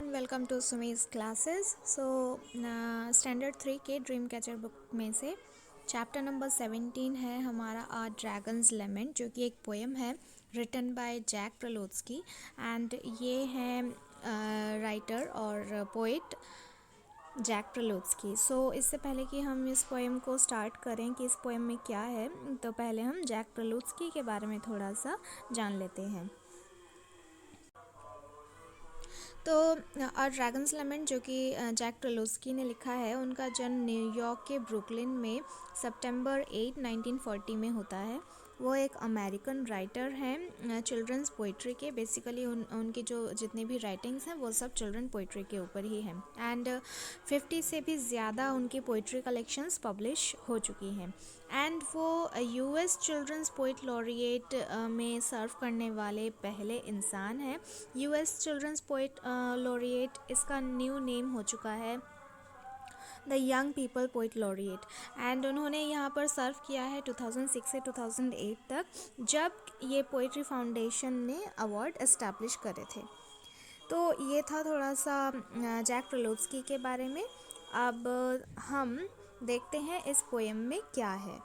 everyone, welcome to Sumi's classes. Standard 3 के dream catcher book में से चैप्टर नंबर 17 है हमारा आ ड्रैगन्स लेमेंट, जो कि एक पोएम है रिटन बाय जैक प्रलोत्स्की एंड ये है राइटर और पोइट जैक प्रलोत्स्की। इससे पहले कि हम इस पोएम को स्टार्ट करें कि इस पोएम में क्या है, तो पहले हम जैक प्रलोत्स्की के बारे में थोड़ा सा जान लेते हैं। तो ड्रैगन्स लेमेंट जो कि जैक प्रलोत्स्की ने लिखा है, उनका जन्म न्यूयॉर्क के ब्रुकलिन में सितंबर 8, 1940 में होता है। वो एक अमेरिकन राइटर हैं चिल्ड्रंस पोइट्री के। बेसिकली उनकी जो जितनी भी राइटिंग्स हैं वो सब चिल्ड्रन पोइट्री के ऊपर ही हैं एंड 50 से भी ज़्यादा उनकी पोइट्री कलेक्शंस पब्लिश हो चुकी हैं एंड वो यूएस चिल्ड्रंस पोइट लॉरिएट में सर्व करने वाले पहले इंसान हैं। यूएस चिल्ड्रंस पोइट लॉरिएट, इसका न्यू नेम हो चुका है the young people poet laureate and उन्होंने यहाँ पर सर्व किया है 2006 से 2008 तक, जब ये पोइट्री फाउंडेशन ने अवार्ड एस्टैब्लिश करे थे। तो ये था थोड़ा सा जैक प्रलोत्स्की के बारे में। अब हम देखते हैं इस पोएम में क्या है।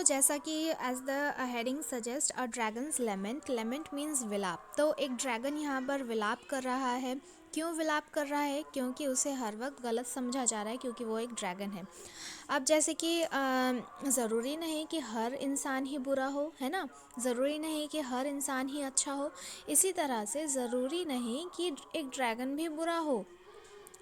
जैसा कि as the heading suggest a dragon's lament, lament means विलाप। तो एक ड्रैगन यहाँ पर विलाप कर रहा है। क्यों विलाप कर रहा है? क्योंकि उसे हर वक्त गलत समझा जा रहा है, क्योंकि वो एक ड्रैगन है। अब जैसे कि ज़रूरी नहीं कि हर इंसान ही बुरा हो, है ना। ज़रूरी नहीं कि हर इंसान ही अच्छा हो। इसी तरह से ज़रूरी नहीं कि एक ड्रैगन भी बुरा हो।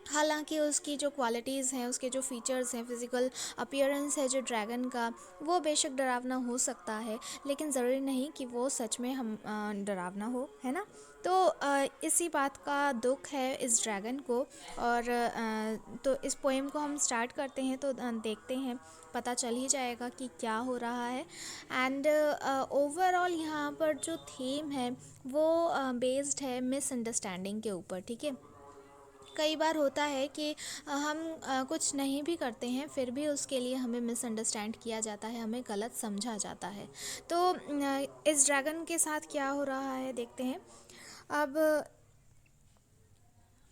हालांकि उसकी जो क्वालिटीज़ हैं, उसके जो फीचर्स हैं, फिज़िकल अपीयरेंस है जो ड्रैगन का, वो बेशक डरावना हो सकता है, लेकिन ज़रूरी नहीं कि वो सच में हम डरावना हो, है ना। तो इसी बात का दुख है इस ड्रैगन को। और तो इस पोएम को हम स्टार्ट करते हैं तो देखते हैं, पता चल ही जाएगा कि क्या हो रहा है। एंड ओवरऑल यहाँ पर जो थीम है वो बेस्ड है मिसअंडरस्टैंडिंग के ऊपर, ठीक है। कई बार होता है कि हम कुछ नहीं भी करते हैं, फिर भी उसके लिए हमें मिसअंडरस्टैंड किया जाता है, हमें गलत समझा जाता है। तो इस ड्रैगन के साथ क्या हो रहा है देखते हैं। अब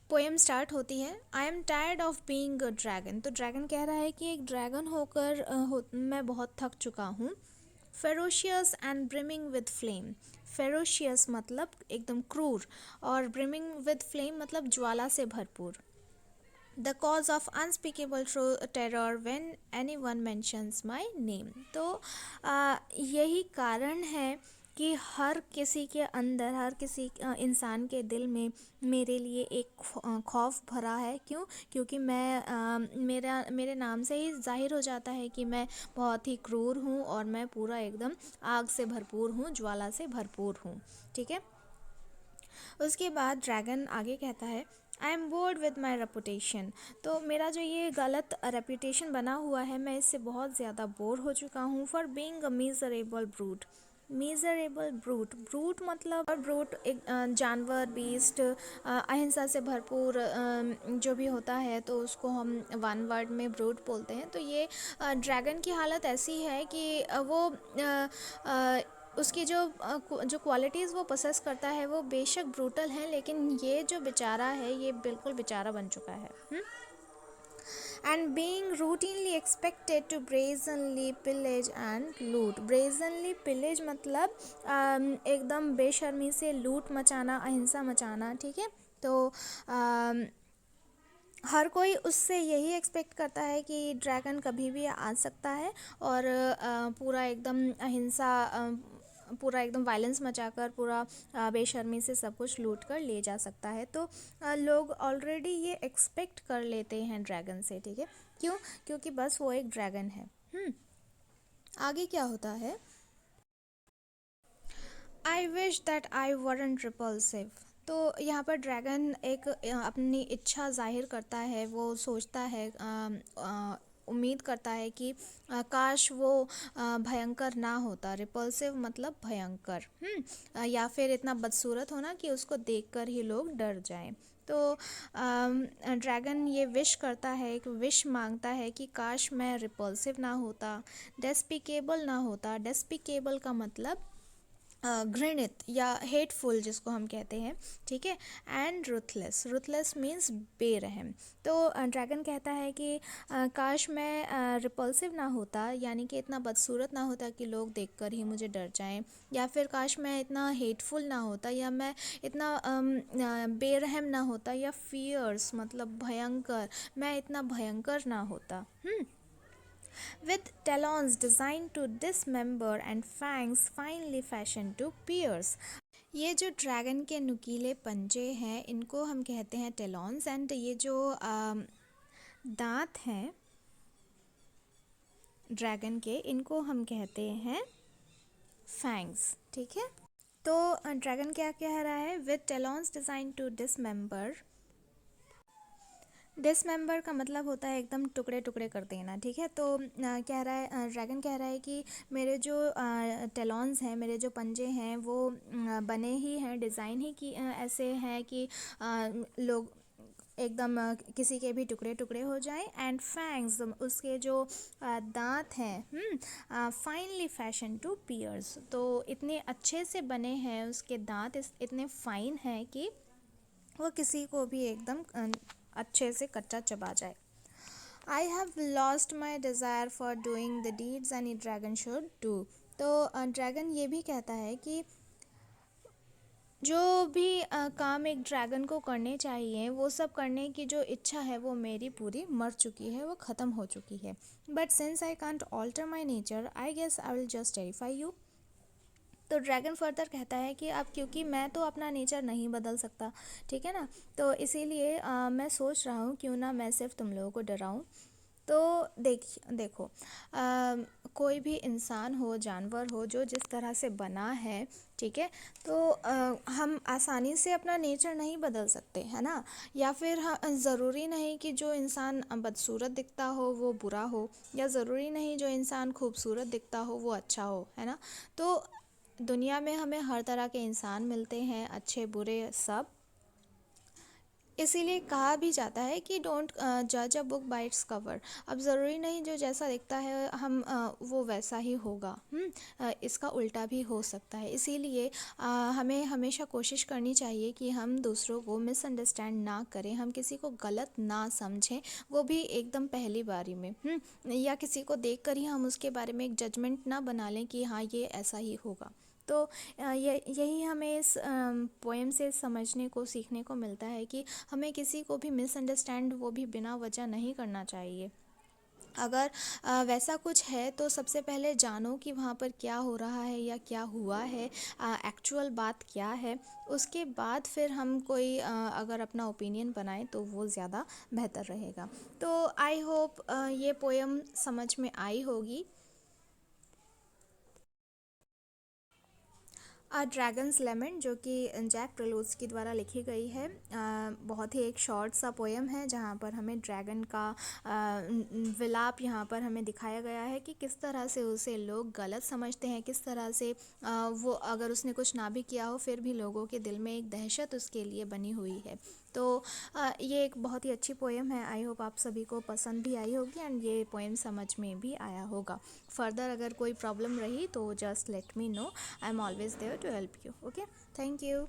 पोएम स्टार्ट होती है, I am tired of being a dragon. तो ड्रैगन कह रहा है कि एक ड्रैगन होकर मैं बहुत थक चुका हूँ। Ferocious and brimming with flame. Ferocious मतलब एकदम क्रूर, और ब्रिमिंग विद फ्लेम मतलब ज्वाला से भरपूर। The cause of unspeakable terror when anyone mentions my name. तो यही कारण है कि हर किसी के अंदर, हर किसी इंसान के दिल में मेरे लिए एक खौफ भरा है। क्यों? क्योंकि मेरे नाम से ही जाहिर हो जाता है कि मैं बहुत ही क्रूर हूँ और मैं पूरा एकदम आग से भरपूर हूँ, ज्वाला से भरपूर हूँ, ठीक है। उसके बाद ड्रैगन आगे कहता है, I am board with my reputation. तो मेरा जो ये गलत रेपुटेशन बना हुआ है, मैं इससे बहुत ज़्यादा बोर हो चुका हूँ। For being a miserable brute. Miserable brute, brute मतलब, और ब्रूट एक जानवर, बीस्ट, अहिंसा से भरपूर जो भी होता है, तो उसको हम वन वर्ड में ब्रूट बोलते हैं। तो ये ड्रैगन की हालत ऐसी है कि वो उसकी जो क्वालिटीज़ वो पोसेस करता है वो बेशक ब्रूटल है, लेकिन ये जो बेचारा है ये बिल्कुल बेचारा बन चुका है। And being routinely expected to brazenly pillage and loot. Brazenly pillage मतलब एकदम बेशर्मी से लूट मचाना, अहिंसा मचाना, ठीक है। तो हर कोई उससे यही एक्सपेक्ट करता है कि ड्रैगन कभी भी आ सकता है और पूरा एकदम अहिंसा, पूरा एकदम वायलेंस मचाकर, पूरा बेशर्मी से सब कुछ लूट कर ले जा सकता है। तो लोग ऑलरेडी ये एक्सपेक्ट कर लेते हैं ड्रैगन से, ठीक है। क्यों? क्योंकि बस वो एक ड्रैगन है। आगे क्या होता है, I wish that I weren't repulsive. तो यहाँ पर ड्रैगन एक अपनी इच्छा जाहिर करता है। वो सोचता है, उम्मीद करता है कि काश वो भयंकर ना होता। रिपल्सिव मतलब भयंकर, या फिर इतना बदसूरत होना कि उसको देखकर ही लोग डर जाएं। तो ड्रैगन ये विश करता है, एक विश मांगता है कि काश मैं रिपल्सिव ना होता, डेस्पिकेबल ना होता। डेस्पिकेबल का मतलब घृणित या हेटफुल जिसको हम कहते हैं, ठीक है। एंड रुथलेस, रुथलेस मीन्स बेरहम। तो ड्रैगन कहता है कि काश मैं रिपल्सिव ना होता, यानी कि इतना बदसूरत ना होता कि लोग देखकर ही मुझे डर जाएं, या फिर काश मैं इतना हेटफुल ना होता, या मैं इतना बेरहम ना होता, या फियर्स मतलब भयंकर, मैं इतना भयंकर ना होता। with talons designed to dismember and fangs finely fashioned to pierce। ये जो ड्रैगन के नुकीले पंजे हैं इनको हम कहते हैं टेलॉन्स, एंड ये जो दांत हैं ड्रैगन के इनको हम कहते हैं फैंग्स, ठीक है। तो ड्रैगन क्या कह रहा है, विद टेलॉन्स डिजाइन टू डिसमेंबर। डिसमेंबर का मतलब होता है एकदम टुकड़े टुकड़े कर देना, ठीक है। तो कह रहा है, ड्रैगन कह रहा है कि मेरे जो टेलॉन्स हैं, मेरे जो पंजे हैं वो बने ही हैं, डिज़ाइन ही की ऐसे हैं कि लोग एकदम किसी के भी टुकड़े टुकड़े हो जाएं। एंड फैंग्स, उसके जो दांत हैं फाइनली फैशन टू पियर्स, तो इतने अच्छे से बने हैं उसके दांत, इतने फाइन हैं कि वो किसी को भी एकदम अच्छे से कच्चा चबा जाए। I have lost my desire for doing the deeds any dragon should do. तो ड्रैगन ये भी कहता है कि जो भी काम एक ड्रैगन को करने चाहिए वो सब करने की जो इच्छा है वो मेरी पूरी मर चुकी है, वो ख़त्म हो चुकी है। But since I can't alter my nature I guess I will just terrify you. तो ड्रैगन फर्दर कहता है कि अब क्योंकि मैं तो अपना नेचर नहीं बदल सकता, ठीक है ना, तो इसीलिए मैं सोच रहा हूँ क्यों ना मैं सिर्फ तुम लोगों को डराऊँ। तो देखो कोई भी इंसान हो, जानवर हो, जो जिस तरह से बना है, ठीक है, तो हम आसानी से अपना नेचर नहीं बदल सकते, है ना। या फिर ज़रूरी नहीं कि जो इंसान बदसूरत दिखता हो वो बुरा हो, या ज़रूरी नहीं जो इंसान खूबसूरत दिखता हो वो अच्छा हो, है ना। तो दुनिया में हमें हर तरह के इंसान मिलते हैं, अच्छे बुरे सब। इसीलिए कहा भी जाता है कि डोंट जज a book by its cover. अब ज़रूरी नहीं जो जैसा दिखता है हम वो वैसा ही होगा, इसका उल्टा भी हो सकता है। इसीलिए हमें हमेशा कोशिश करनी चाहिए कि हम दूसरों को मिसअंडरस्टैंड ना करें, हम किसी को गलत ना समझें, वो भी एकदम पहली बारी में, या किसी को देख कर ही हम उसके बारे में एक जजमेंट ना बना लें कि हाँ ये ऐसा ही होगा। तो यही हमें इस पोएम से समझने को, सीखने को मिलता है कि हमें किसी को भी मिसअंडरस्टैंड वो भी बिना वजह नहीं करना चाहिए। अगर वैसा कुछ है तो सबसे पहले जानो कि वहाँ पर क्या हो रहा है या क्या हुआ है, एक्चुअल बात क्या है, उसके बाद फिर हम कोई अगर अपना ओपिनियन बनाएं तो वो ज़्यादा बेहतर रहेगा। तो आई होप ये पोएम समझ में आई होगी। ड्रैगन्स लेमन, जो कि जैक प्रेलोत्स्की द्वारा लिखी गई है, बहुत ही एक शॉर्ट सा पोएम है जहाँ पर हमें ड्रैगन का विलाप यहाँ पर हमें दिखाया गया है कि किस तरह से उसे लोग गलत समझते हैं, किस तरह से वो अगर उसने कुछ ना भी किया हो फिर भी लोगों के दिल में एक दहशत उसके लिए बनी हुई है। तो ये एक बहुत ही अच्छी पोएम है। आई होप आप सभी को पसंद भी आई होगी एंड ये पोएम समझ में भी आया होगा। फर्दर अगर कोई प्रॉब्लम रही तो just let me know, I am always there to help you. Okay, thank you.